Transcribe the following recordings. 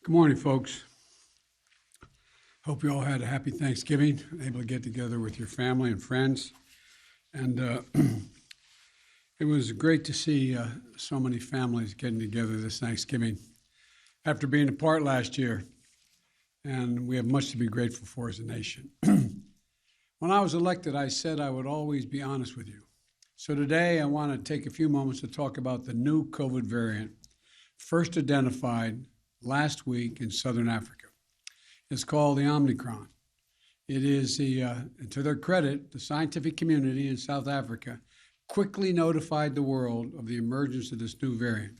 Good morning, folks. Hope you all had a happy Thanksgiving, able to get together with your family and friends. And it was great to see so many families getting together this Thanksgiving after being apart last year. And we have much to be grateful for as a nation. When I was elected, I said I would always be honest with you. So today I want to take a few moments to talk about the new COVID variant, first identified last week in Southern Africa. It's called the Omicron. It is, to their credit, the scientific community in South Africa quickly notified the world of the emergence of this new variant.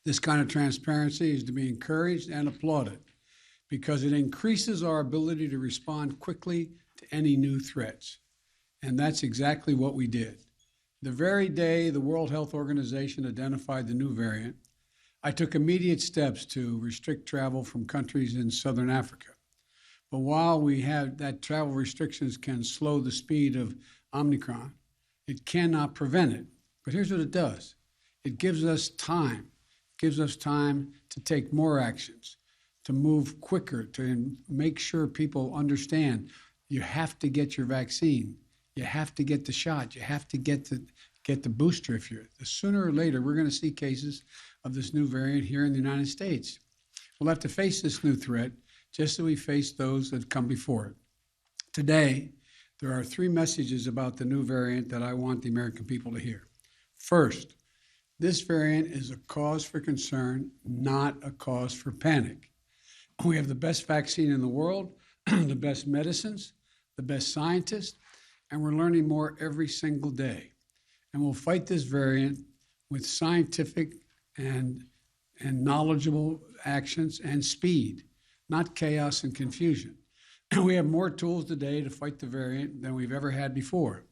This kind of transparency is to be encouraged and applauded because it increases our ability to respond quickly to any new threats. And that's exactly what we did. The very day the World Health Organization identified the new variant, I took immediate steps to restrict travel from countries in Southern Africa. But while we have that travel restrictions can slow the speed of Omicron, it cannot prevent it. But here's what it does. It gives us time. It gives us time to take more actions, to move quicker, to make sure people understand you have to get your vaccine. You have to get the shot. You have to get the booster. The sooner or later, we're going to see cases of this new variant here in the United States. We'll have to face this new threat just as we faced those that come before it. Today, there are three messages about the new variant that I want the American people to hear. First, this variant is a cause for concern, not a cause for panic. We have the best vaccine in the world, the best medicines, the best scientists, and we're learning more every single day. And we'll fight this variant with scientific and knowledgeable actions and speed, not chaos and confusion. We have more tools today to fight the variant than we've ever had before,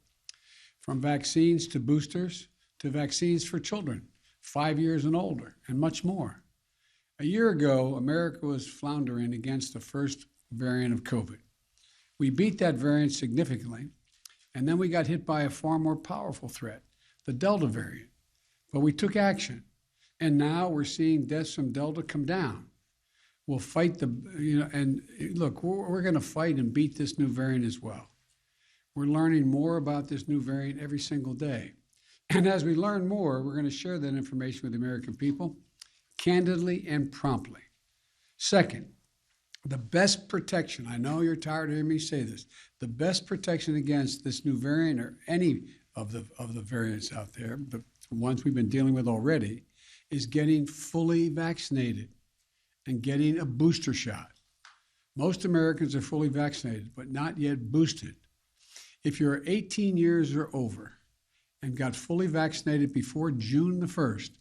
from vaccines to boosters to vaccines for children, 5 years and older, and much more. A year ago, America was floundering against the first variant of COVID. We beat that variant significantly, and then we got hit by a far more powerful threat, the Delta variant. But we took action, and now we're seeing deaths from Delta come down. We'll fight and look, we're going to fight and beat this new variant as well. We're learning more about this new variant every single day. And as we learn more, we're going to share that information with the American people candidly and promptly. Second, the best protection, I know you're tired of hearing me say this, the best protection against this new variant or any of the variants out there, the ones we've been dealing with already, is getting fully vaccinated and getting a booster shot. Most Americans are fully vaccinated, but not yet boosted. If you're 18 years or over and got fully vaccinated before June the 1st,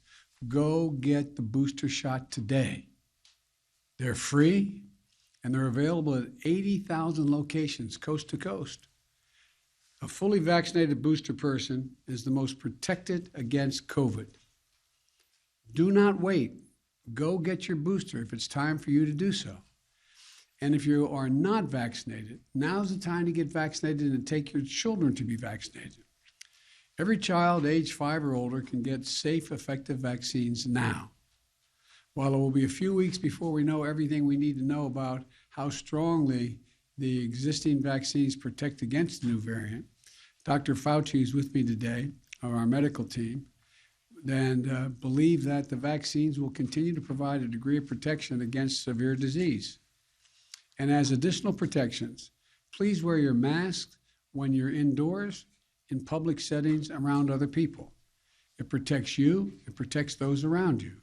go get the booster shot today. They're free and they're available at 80,000 locations coast to coast. A fully vaccinated booster person is the most protected against COVID. Do not wait. Go get your booster if it's time for you to do so. And if you are not vaccinated, now's the time to get vaccinated and take your children to be vaccinated. Every child age 5 or older can get safe, effective vaccines now. While it will be a few weeks before we know everything we need to know about how strongly the existing vaccines protect against the new variant, Dr. Fauci is with me today, of our medical team, and believe that the vaccines will continue to provide a degree of protection against severe disease. And as additional protections, please wear your mask when you're indoors, in public settings, around other people. It protects you, it protects those around you.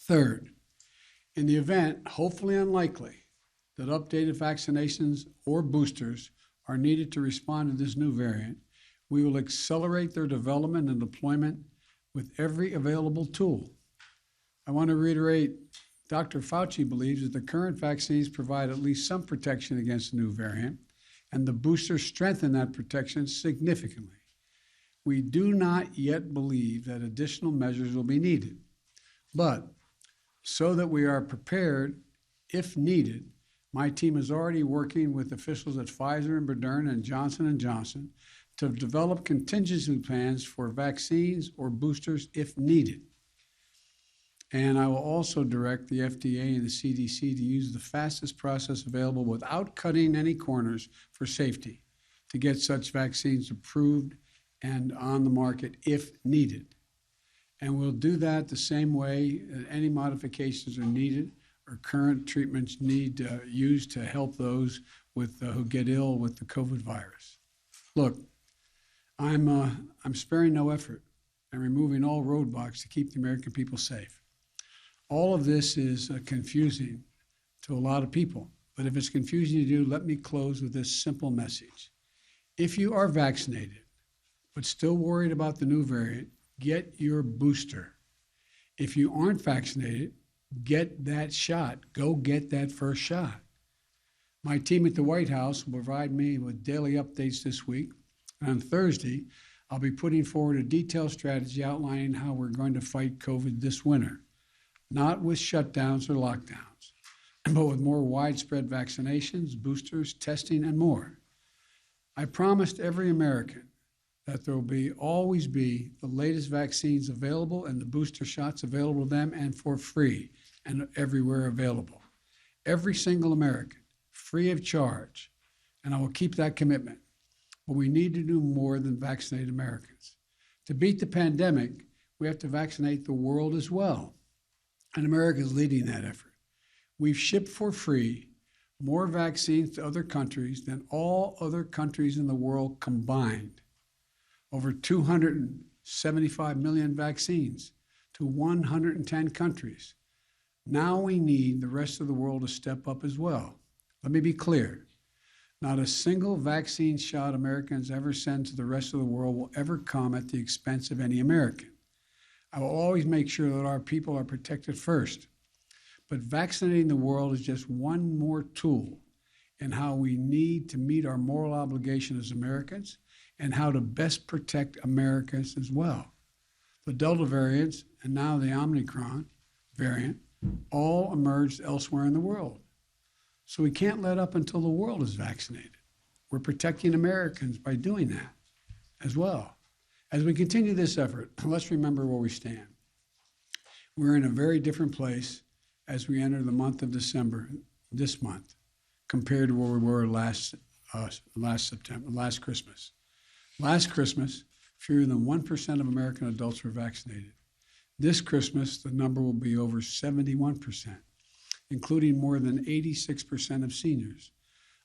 Third, in the event, hopefully unlikely, that updated vaccinations or boosters are needed to respond to this new variant, we will accelerate their development and deployment with every available tool. I want to reiterate, Dr. Fauci believes that the current vaccines provide at least some protection against the new variant, and the boosters strengthen that protection significantly. We do not yet believe that additional measures will be needed, but so that we are prepared if needed, my team is already working with officials at Pfizer and Moderna and Johnson & Johnson to develop contingency plans for vaccines or boosters if needed. And I will also direct the FDA and the CDC to use the fastest process available without cutting any corners for safety to get such vaccines approved and on the market if needed. And we'll do that the same way that any modifications are needed or current treatments need used to help those who get ill with the COVID virus. Look, I'm sparing no effort and removing all roadblocks to keep the American people safe. All of this is confusing to a lot of people, but if it's confusing to you, let me close with this simple message. If you are vaccinated, but still worried about the new variant, get your booster. If you aren't vaccinated, get that shot. Go get that first shot. My team at the White House will provide me with daily updates this week. And on Thursday, I'll be putting forward a detailed strategy outlining how we're going to fight COVID this winter, not with shutdowns or lockdowns, but with more widespread vaccinations, boosters, testing, and more. I promised every American that there will always be the latest vaccines available and the booster shots available to them and for free and everywhere available. Every single American, free of charge, and I will keep that commitment. But we need to do more than vaccinate Americans. To beat the pandemic, we have to vaccinate the world as well, and America is leading that effort. We've shipped for free more vaccines to other countries than all other countries in the world combined. Over 275 million vaccines to 110 countries. Now we need the rest of the world to step up as well. Let me be clear. Not a single vaccine shot Americans ever send to the rest of the world will ever come at the expense of any American. I will always make sure that our people are protected first. But vaccinating the world is just one more tool in how we need to meet our moral obligation as Americans and how to best protect Americans as well. The Delta variants and now the Omicron variant all emerged elsewhere in the world. So we can't let up until the world is vaccinated. We're protecting Americans by doing that as well. As we continue this effort, let's remember where we stand. We're in a very different place as we enter the month of December, this month, compared to where we were last Christmas. Last Christmas, fewer than 1% of American adults were vaccinated. This Christmas, the number will be over 71%, including more than 86% of seniors.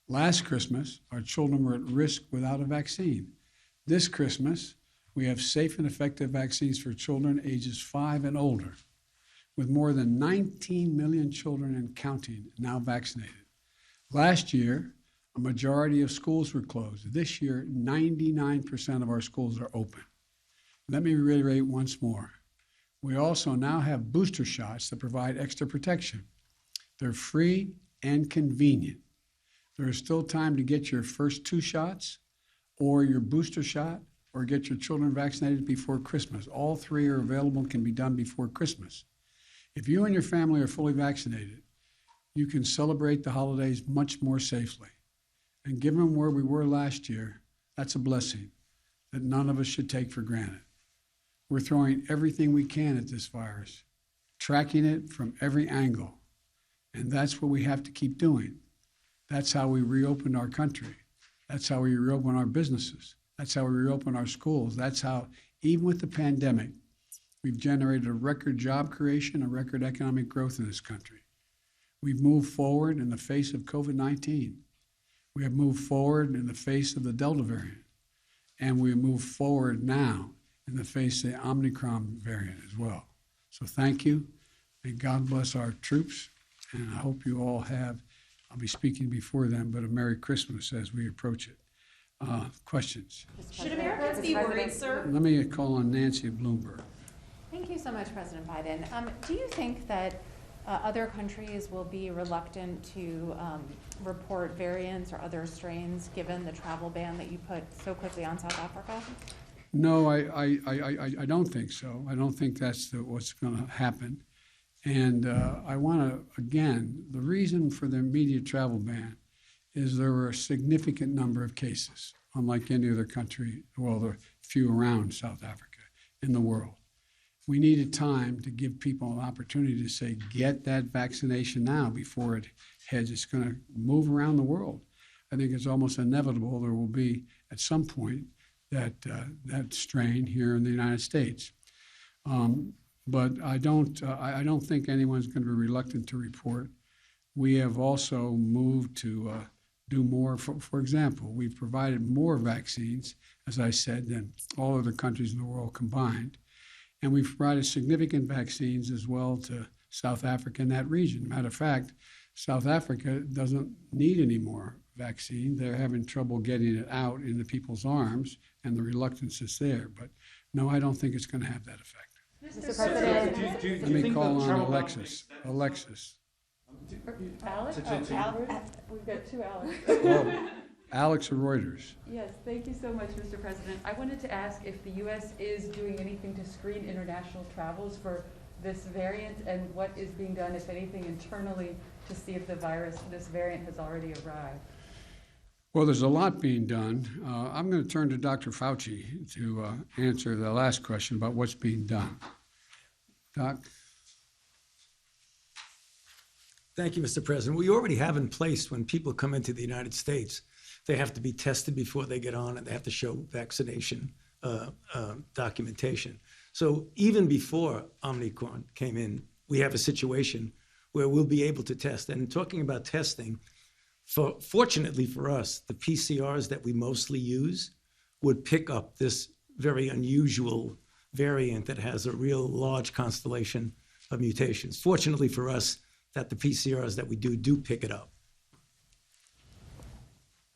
Last Christmas, our children were at risk without a vaccine. This Christmas, we have safe and effective vaccines for children ages 5 and older, with more than 19 million children and counting now vaccinated. Last year, a majority of schools were closed. This year, 99% of our schools are open. Let me reiterate once more. We also now have booster shots that provide extra protection. They're free and convenient. There is still time to get your first 2 shots or your booster shot or get your children vaccinated before Christmas. All 3 are available and can be done before Christmas. If you and your family are fully vaccinated, you can celebrate the holidays much more safely. And given where we were last year, that's a blessing that none of us should take for granted. We're throwing everything we can at this virus, tracking it from every angle. And that's what we have to keep doing. That's how we reopened our country. That's how we reopen our businesses. That's how we reopen our schools. That's how, even with the pandemic, we've generated a record job creation, a record economic growth in this country. We've moved forward in the face of COVID-19. We have moved forward in the face of the Delta variant. And we move forward now in the face of the Omicron variant as well. So thank you, and God bless our troops. And I hope you all have, I'll be speaking before then, but a Merry Christmas as we approach it. Questions? Should Americans be worried, sir? Let me call on Nancy at Bloomberg. Thank you so much, President Biden. Do you think that other countries will be reluctant to report variants or other strains given the travel ban that you put so quickly on South Africa? No, I don't think so. I don't think that's what's going to happen. And I want to, again, the reason for the immediate travel ban is there were a significant number of cases, unlike any other country, well, there are few around South Africa in the world. we needed time to give people an opportunity to say, get that vaccination now before it heads. It's going to move around the world. I think it's almost inevitable there will be, at some point, that strain here in the United States. But I don't think anyone's going to be reluctant to report. We have also moved to do more. For example, we've provided more vaccines, as I said, than all other countries in the world combined. And we've provided significant vaccines as well to South Africa and that region. Matter of fact, South Africa doesn't need any more vaccine. They're having trouble getting it out into people's arms, and the reluctance is there. But no, I don't think it's going to have that effect. Mr. President. Let me call on Alexis. Alex? We've got two Alex. Oh, Alex of Reuters. Yes, thank you so much, Mr. President. I wanted to ask if the U.S. is doing anything to screen international travels for this variant, and what is being done, if anything, internally to see if this variant has already arrived. Well, there's a lot being done. I'm going to turn to Dr. Fauci to answer the last question about what's being done. Doc? Thank you, Mr. President. We already have in place when people come into the United States, they have to be tested before they get on, and they have to show vaccination documentation. So even before Omicron came in, we have a situation where we'll be able to test. And talking about testing, fortunately for us, the PCRs that we mostly use would pick up this very unusual variant that has a real large constellation of mutations. Fortunately for us, that the PCRs that we do pick it up.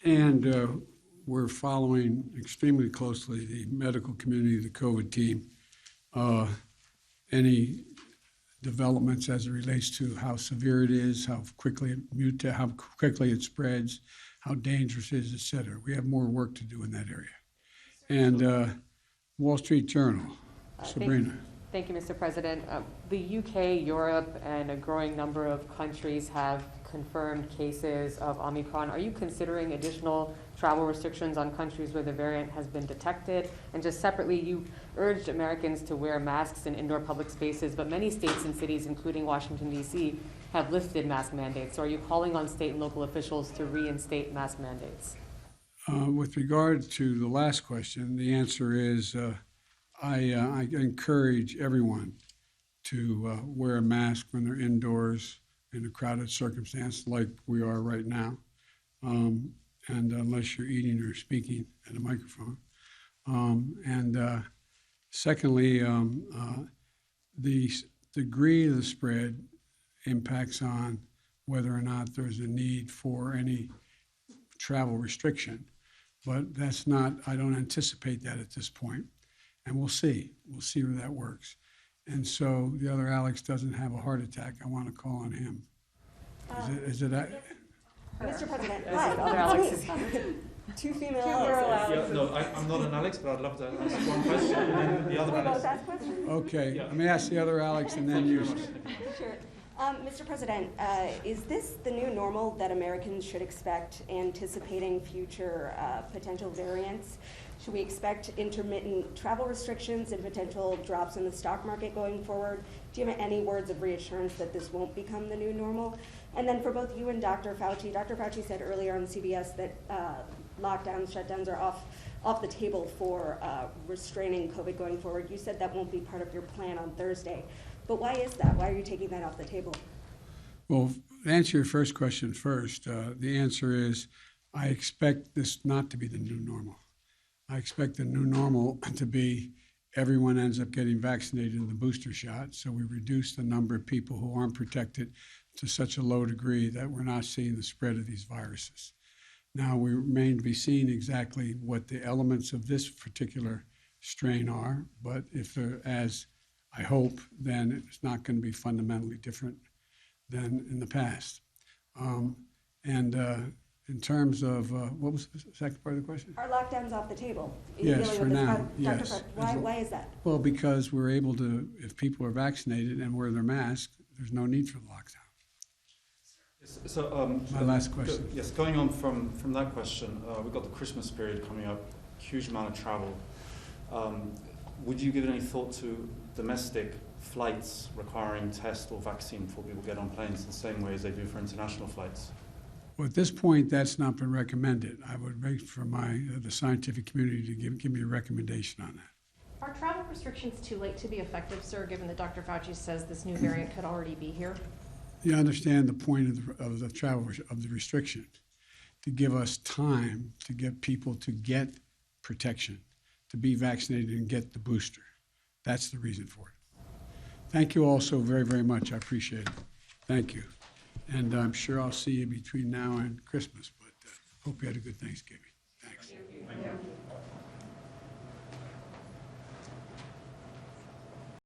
And we're following extremely closely the medical community, the COVID team, any developments as it relates to how severe it is, how quickly it mutates, how quickly it spreads, how dangerous it is, et cetera. We have more work to do in that area. And Wall Street Journal, Sabrina. Thank you, Mr. President. The UK, Europe, and a growing number of countries have confirmed cases of Omicron. Are you considering additional travel restrictions on countries where the variant has been detected? And just separately, you urged Americans to wear masks in indoor public spaces, but many states and cities, including Washington, D.C., have lifted mask mandates. So are you calling on state and local officials to reinstate mask mandates? With regard to the last question, the answer is I encourage everyone to wear a mask when they're indoors in a crowded circumstance like we are right now, and unless you're eating or speaking at a microphone. Secondly, the degree of the spread impacts on whether or not there's a need for any travel restriction. But that's not, I don't anticipate that at this point. And we'll see. We'll see where that works. And so the other Alex doesn't have a heart attack. I want to call on him. Is it Mr. President, Other hi. Alexes. Two female Alex. Alexes. No, I'm not an Alex, but I'd love to ask one question, and then the other We both Alex. ask questions? Okay, Yeah. let me ask the other Alex and then you. Sure. Mr. President, is this the new normal that Americans should expect, anticipating future potential variants? Should we expect intermittent travel restrictions and potential drops in the stock market going forward? Do you have any words of reassurance that this won't become the new normal? And then for both you and Dr. Fauci said earlier on CBS that lockdowns, shutdowns are off the table for restraining COVID going forward. You said that won't be part of your plan on Thursday. But why is that? Why are you taking that off the table? Well, to answer your first question first, the answer is I expect this not to be the new normal. I expect the new normal to be everyone ends up getting vaccinated in the booster shot, so we reduce the number of people who aren't protected to such a low degree that we're not seeing the spread of these viruses. Now, we remain to be seen exactly what the elements of this particular strain are, but if they're, as I hope, then it's not going to be fundamentally different than in the past. In terms of, what was the second part of the question? Are lockdowns off the table? Yes, for now, yes. Dr. Fauci, why is that? Well, because we're able to, if people are vaccinated and wear their mask, there's no need for the lockdown. Yes, so, My last question. Yes, going on from that question, we've got the Christmas period coming up, huge amount of travel. would you give any thought to domestic flights requiring test or vaccine before people get on planes the same way as they do for international flights? Well, at this point, that's not been recommended. I would wait for the scientific community to give me a recommendation on that. Are travel restrictions too late to be effective, sir, given that Dr. Fauci says this new variant could already be here? You understand the point of the travel of the restriction, to give us time to get people to get protection, to be vaccinated and get the booster. That's the reason for it. Thank you all so very, very much. I appreciate it. Thank you. And I'm sure I'll see you between now and Christmas, but hope you had a good Thanksgiving. Thanks.